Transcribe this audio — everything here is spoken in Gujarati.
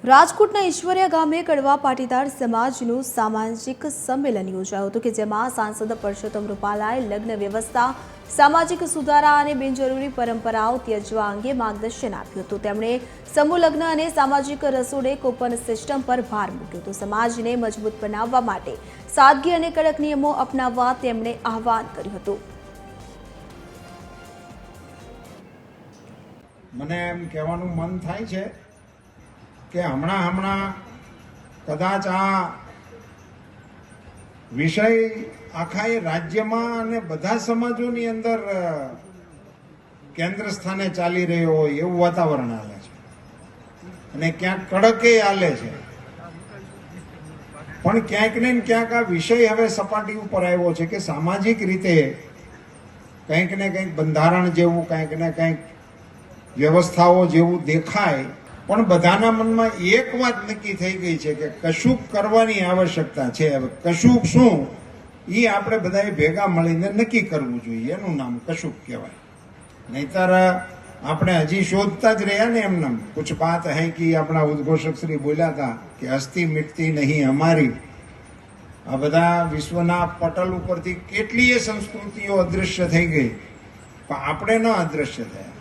રાજકોટના ઈશ્વરિયા ગામે કડવા પાટીદાર સમાજનું સામાજિક સંમેલન યોજાયું હતું કે જેમાં સાંસદ પરસોત્તમ રૂપાલાએ લગ્ન વ્યવસ્થા, સામાજિક સુધારા અને બિનજરૂરી પરંપરાઓ ત્યજવા અંગે માર્ગદર્શન આપ્યું હતું। તેમણે સમૂહ લગ્ન અને સામાજિક રસોડે કૂપન સિસ્ટમ પર ભાર મૂક્યો હતો। સમાજને મજબૂત બનાવવા માટે સાદગી અને કડક નિયમો અપનાવવા તેમણે આહવાન કર્યું હતું। મને એમ કહેવાનું મન થાય છે કે હમણાં કદાચ આ વિષય આખા એ રાજ્યમાં અને બધા સમાજોની અંદર કેન્દ્ર સ્થાને ચાલી રહ્યો હોય એવું વાતાવરણ હાલે છે અને ક્યાંક કડકે હાલે છે, પણ ક્યાંક ને ક્યાંક આ વિષય હવે સપાટી ઉપર આવ્યો છે કે સામાજિક રીતે કંઈક ને કંઈક બંધારણ જેવું, કંઈક ને કંઈક વ્યવસ્થાઓ જેવું દેખાય, પણ બધાના મનમાં એક વાત નક્કી થઈ ગઈ છે કે કશુંક કરવાની આવશ્યકતા છે। હવે કશુંક શું એ આપણે બધાએ ભેગા મળીને નક્કી કરવું જોઈએ, એનું નામ કશુંક કહેવાય। નહીતર આપણે હજી શોધતા જ રહ્યા ને એમને કુછ બાત હૈ કે આપણા ઉદ્ઘોષક શ્રી બોલ્યા હતા કે હસ્તી મિટતી નહીં અમારી। આ બધા વિશ્વના પટલ ઉપરથી કેટલીય સંસ્કૃતિઓ અદૃશ્ય થઈ ગઈ, પણ આપણે ન અદૃશ્ય થયા।